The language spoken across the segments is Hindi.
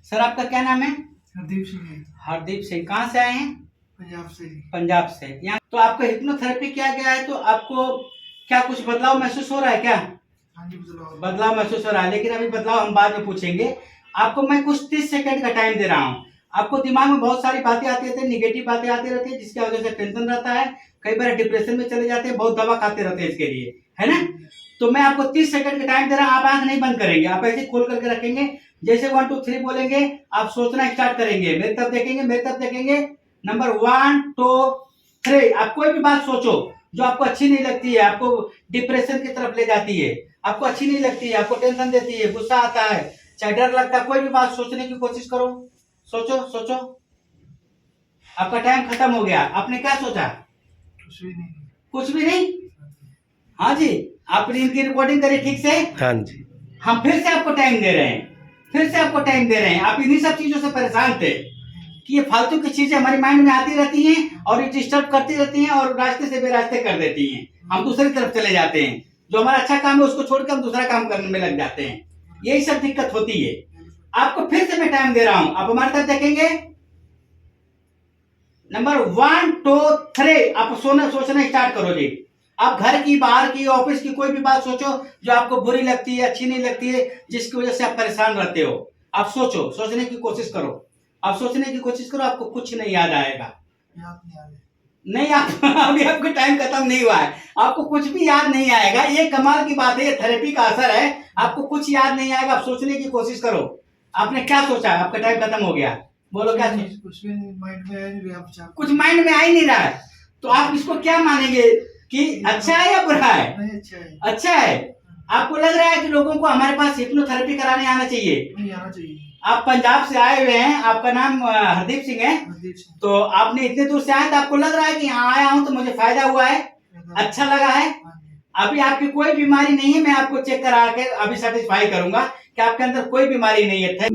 सर आपका क्या नाम है? हरदीप सिंह है। हरदीप सिंह। कहाँ से आए हैं? पंजाब से। पंजाब से। यहाँ तो आपका हिप्नोथेरेपी किया गया है, तो आपको क्या कुछ बदलाव महसूस हो रहा है क्या? हाँ जी, बदलाव महसूस हो रहा है, लेकिन अभी बदलाव हम बाद में पूछेंगे। आपको मैं कुछ 30 सेकंड का टाइम दे रहा हूँ। आपको दिमाग में बहुत सारी बातें आती रहती है, निगेटिव बातें आती रहती है, जिसकी वजह से टेंशन रहता है, कई बार डिप्रेशन में चले जाते हैं, बहुत दवा खाते रहते हैं इसके लिए, है ना? तो मैं आपको 30 सेकंड का टाइम दे रहा हूँ। आप आंख नहीं बंद करेंगे, आप ऐसे खोल करके रखेंगे। जैसे 1 2 3 बोलेंगे, आप सोचना स्टार्ट करेंगे, मेरी तरफ देखेंगे, मेरी तरफ देखेंगे। नंबर 1 2 3। आप कोई भी बात सोचो जो आपको अच्छी नहीं लगती है, आपको डिप्रेशन की तरफ ले जाती है, आपको अच्छी नहीं लगती है, आपको टेंशन देती है, गुस्सा आता है, चाहे डर लगता है, कोई भी बात सोचने की कोशिश करो। सोचो सोचो। आपका टाइम खत्म हो गया। आपने क्या सोचा? कुछ भी नहीं। कुछ भी नहीं? हाँ जी। आपने इनकी रिकॉर्डिंग करी ठीक से? हाँ जी। हम फिर से आपको टाइम दे रहे हैं, फिर से आपको टाइम दे रहे हैं। आप इन्हीं सब चीजों से परेशान थे कि ये फालतू की चीजें हमारी माइंड में आती रहती हैं और ये डिस्टर्ब करती रहती हैं और रास्ते से बेरास्ते कर देती हैं। हम दूसरी तरफ चले जाते हैं, जो हमारा अच्छा काम है उसको छोड़कर हम दूसरा काम करने में लग जाते हैं। यही सब दिक्कत होती है। आपको फिर से मैं टाइम दे रहा हूं, आप हमारे तरफ देखेंगे। नंबर 1 2 3। आप सोचना स्टार्ट करो जी। आप घर की, बाहर की, ऑफिस की कोई भी बात सोचो जो आपको बुरी लगती है, अच्छी नहीं लगती है, जिसकी वजह से आप परेशान रहते हो। आप सोचो, सोचने की कोशिश करो। आप सोचने की कोशिश करो, आपको कुछ नहीं याद आएगा। याद नहीं आ रहा। नहीं, आप अभी आपका टाइम खत्म नहीं हुआ है, आपको कुछ भी याद नहीं आएगा। ये कमाल की बात है, ये थेरेपी का असर है। आपको कुछ याद नहीं आएगा, आप सोचने की कोशिश करो। आपने क्या सोचा? आपका टाइम खत्म हो गया। बोलो क्या सोचा? कुछ भी माइंड में आ नहीं रहा। आप कुछ माइंड में आ ही नहीं रहा है, तो आप इसको क्या मानेंगे कि अच्छा है या बुरा है? नहीं, अच्छा है। अच्छा है। आपको लग रहा है कि लोगों को हमारे पास हिप्नोथेरेपी कराने आना चाहिए? नहीं आना चाहिए। आप पंजाब से आए हुए हैं, आपका नाम हरदीप सिंह है, हरदीप सिंह। तो आपने इतने दूर से आए, तो आपको लग रहा है कि यहाँ आया हूँ तो मुझे फायदा हुआ है, अच्छा लगा है। हाँ जी। अभी आपकी कोई बीमारी नहीं है, मैं आपको चेक करा के अभी सेटिस्फाई करूंगा कि आपके अंदर कोई बीमारी नहीं है।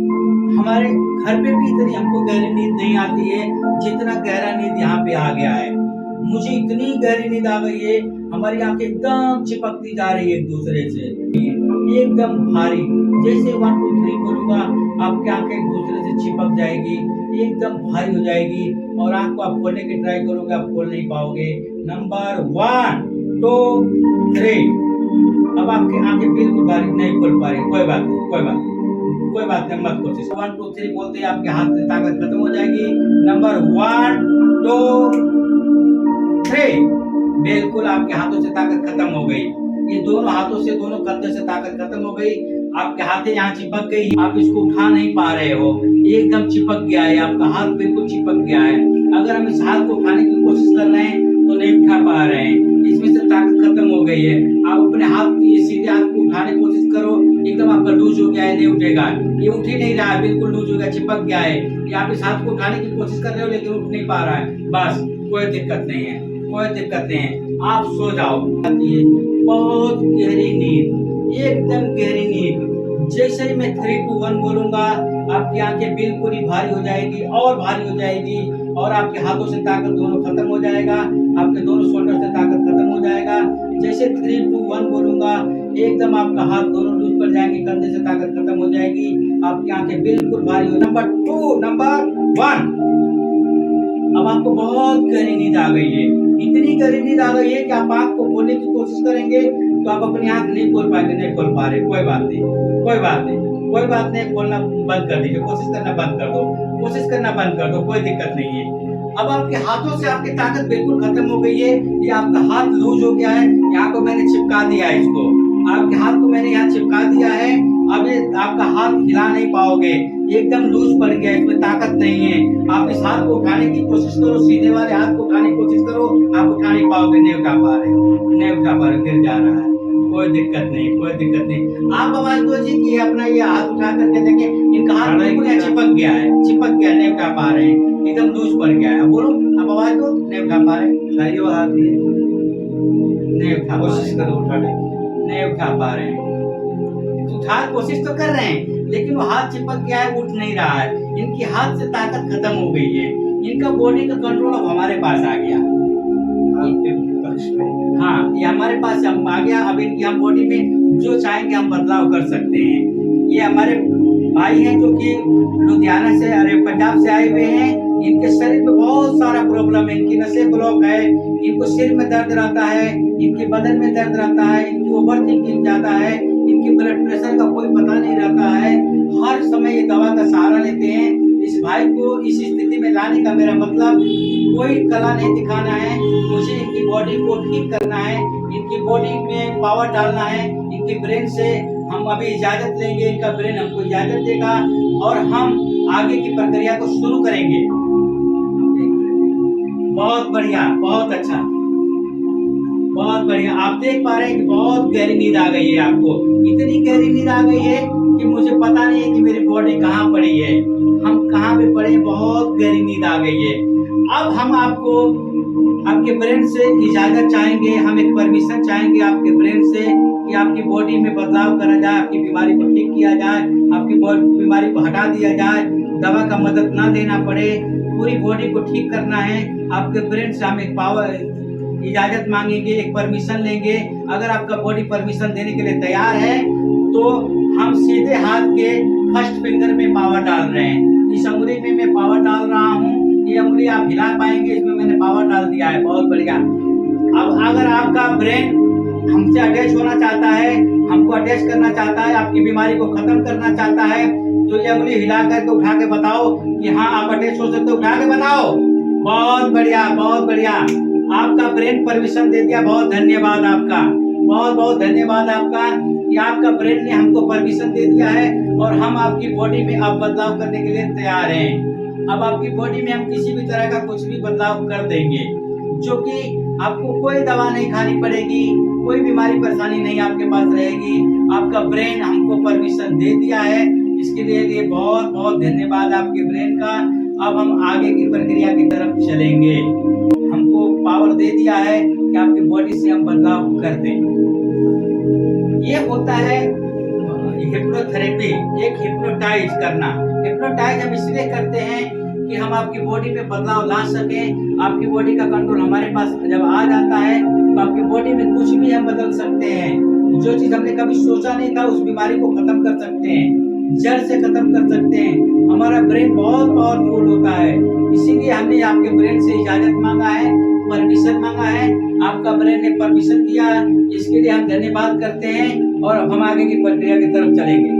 हमारे घर पे भी इतनी हमको गहरी नींद नहीं आती है जितना गहरा नींद यहाँ पे आ गया है। मुझे इतनी गहरी नींद आ गई है, हमारी आंखें एकदम चिपकती जा रही है एक दूसरे से, एकदम भारी। जैसे 1 2 3 बोलूंगा, आपकी आंखें एक दूसरे से चिपक जाएगी, एकदम भारी हो जाएगी, और आंख को आप खोलने की ट्राई करोगे, आप खोल नहीं पाओगे। नंबर 1 2 3। अब आपकी आंखें बिल्कुल भारी नहीं खोल पा रही। कोई बात नहीं, कोई बात नहीं, कोई बात नहीं, मत कोशिश। 1 2 3 बोलते ही आपके हाथ में ताकत खत्म हो जाएगी। नंबर 1 2 3। बिल्कुल आपके हाथों से ताकत खत्म हो गई। ये दोनों हाथों से, दोनों कंधे से ताकत खत्म हो गई। आपके हाथें यहाँ चिपक गई, आप इसको उठा नहीं पा रहे हो, एकदम चिपक गया है, आपका हाथ बिल्कुल चिपक गया है। अगर हम इस हाथ को उठाने की कोशिश कर रहे हैं तो नहीं उठा पा रहे हैं, इसमें से ताकत खत्म हो गई है। आप अपने हाथ, ये सीधे हाथ को उठाने की कोशिश करो, एकदम आपका लूज हो गया है, नहीं उठेगा, ये उठ ही नहीं रहा है, बिल्कुल लूज हो गया, चिपक गया है। ये आप इस हाथ को उठाने की कोशिश कर रहे हो लेकिन उठ नहीं पा रहा है। बस कोई दिक्कत नहीं है, कोई दिक्कत नहीं है, आप सो जाओ। बहुत गहरी नींद, एकदम गहरी नींद। जैसे ही मैं 3 2 1 बोलूंगा, आपकी आंखें बिल्कुल ही भारी हो जाएगी, और भारी हो जाएगी, और आपके हाथों से ताकत दोनों खत्म हो जाएगा, आपके दोनों शोल्डर से ताकत खत्म हो जाएगा। जैसे 3 2 1 बोलूंगा, एकदम आपका हाथ दोनों लूज पड़ जाएंगे, कंधे से ताकत खत्म हो जाएगी, आपकी आंखें बिल्कुल भारी हो। Number 2 number 1। अब आपको बहुत गहरी नींद आ गई है, इतनी गहरी नींद आ गई है कि आप आंख को खोलने की कोशिश करेंगे तो आप अपनी आंख नहीं खोल पाएंगे, नहीं खोल पा रहे। कोई बात नहीं, कोई बात नहीं, कोई बात नहीं, खोलना बंद कर दीजिए, कोशिश करना बंद कर दो, कोशिश करना बंद कर दो, कोई दिक्कत नहीं है। अब आपके हाथों से आपकी ताकत बिल्कुल खत्म हो गई है, ये आपका हाथ लूज हो गया है, यहाँ को मैंने चिपका दिया है, इसको आपके हाथ को मैंने यहाँ चिपका दिया है। अब ये आपका हाथ हिला नहीं पाओगे, एकदम लूज पड़ गया, इसमें ताकत नहीं है। आप इस हाथ को उठाने की कोशिश करो, सीधे वाले हाथ को उठाने की कोशिश करो, आप उठा नहीं पाओगे, नहीं उठा पा रहे, नहीं उठा पा रहे, गिर जा रहा है। कोई दिक्कत नहीं, कोई दिक्कत नहीं। आप आवाज दो जी कि अपना ये हाथ उठा करके देखें, इनका हाथ बिल्कुल यहाँ चिपक गया है, चिपक गया, नहीं उठा पा रहे, एकदम लूज पड़ गया है। बोलो, आप आवाज दो, नहीं उठा पा रहे, उठाइए वो हाथ, नहीं उठा, कोशिश करो उठाने, नहीं उठा पा रहे हैं। उठा कोशिश तो कर रहे हैं लेकिन वो हाथ चिपक गया है, उठ नहीं रहा है, इनकी हाथ से ताकत खत्म हो गई है, इनका बॉडी का कंट्रोल अब हमारे पास आ गया। हाँ, ये हमारे पास आ गया। अब इनकी हम बॉडी में जो चाहेंगे हम बदलाव कर सकते हैं। ये हमारे भाई हैं जो कि लुधियाना से, अरे पंजाब से आए हुए हैं। इनके शरीर में बहुत सारा प्रॉब्लम है, इनकी नसें ब्लॉक है, इनको सिर में दर्द रहता है, इनके बदन में दर्द रहता है, इनकी ओवर थिंकिंग ज्यादा है, इनकी ब्लड प्रेशर का कोई पता नहीं रहता है। हर समय ये दवा का सहारा लेते हैं। इस भाई को इस स्थिति में लाने का मेरा मतलब कोई कला नहीं दिखाना है, मुझे इनकी बॉडी को ठीक करना है, इनकी बॉडी में पावर डालना है। इनकी ब्रेन से हम अभी इजाजत लेंगे, इनका ब्रेन हमको इजाजत देगा और हम आगे की प्रक्रिया को शुरू करेंगे। बहुत बढ़िया, बहुत अच्छा, बहुत बढ़िया। आप देख पा रहे हैं कि बहुत गहरी नींद आ गई है आपको। इतनी गहरी नींद आ गई है कि मुझे पता नहीं है कि मेरी बॉडी कहाँ पड़ी है, हम कहाँ पे पड़े। बहुत गहरी नींद आ गई है। अब हम आपको आपके ब्रेन से इजाजत चाहेंगे, हम एक परमिशन चाहेंगे आपके ब्रेन से कि आपकी बॉडी में बदलाव करा जाए, आपकी बीमारी को ठीक किया जाए, आपकी बीमारी को हटा दिया जाए, दवा का मदद ना लेना पड़े, पूरी बॉडी को ठीक करना है। आपके ब्रेन से हम एक पावर इजाजत मांगेंगे, एक परमिशन लेंगे। अगर आपका बॉडी परमिशन देने के लिए तैयार है तो हम सीधे हाथ के फर्स्ट फिंगर में पावर डाल रहे हैं। इस अंगुली में मैं पावर डाल रहा हूँ, ये अंगुली आप हिला पाएंगे, इसमें मैंने पावर डाल दिया है। बहुत बढ़िया। अब अगर आपका ब्रेन हमसे अटैच होना चाहता है, हमको अटैच करना चाहता है, आपकी बीमारी को खत्म करना चाहता है, तो ये अंगुली हिला करके उठा के बताओ कि हाँ आप अटैच हो सकते हो। उठा के बताओ। बहुत बढ़िया, बहुत बढ़िया। आपका ब्रेन परमिशन दे दिया। बहुत धन्यवाद आपका, बहुत बहुत धन्यवाद आपका कि आपका ब्रेन ने हमको परमिशन दे दिया है और हम आपकी बॉडी में अब बदलाव करने के लिए तैयार हैं। अब आपकी बॉडी में हम किसी भी तरह का कुछ भी बदलाव कर देंगे, जो कि आपको कोई दवा नहीं खानी पड़ेगी, कोई बीमारी परेशानी नहीं आपके पास रहेगी। आपका ब्रेन हमको परमिशन दे दिया है, इसके लिए बहुत बहुत धन्यवाद आपके ब्रेन का। अब हम आगे की प्रक्रिया की तरफ चलेंगे। हमको पावर दे दिया है कि आपकी बॉडी से हम बदलाव कर दें। ये होता है हिप्नोथेरेपी, एक हिप्नोटाइज करना। हिप्नोटाइज हम इसलिए करते हैं कि हम आपकी बॉडी में बदलाव ला सकें। आपकी बॉडी का कंट्रोल हमारे पास जब आ जाता है तो आपकी बॉडी में कुछ भी हम बदल सकते हैं। जो चीज हमने कभी सोचा नहीं था उस बीमारी को खत्म कर सकते हैं, जड़ से खत्म कर सकते हैं। हमारा ब्रेन बहुत पावरफुल होता है, इसीलिए हमने आपके ब्रेन से इजाजत मांगा है, परमिशन मांगा है। आपका ब्रेन ने परमिशन दिया, इसके लिए हम धन्यवाद करते हैं और अब हम आगे की प्रक्रिया की तरफ चलेंगे।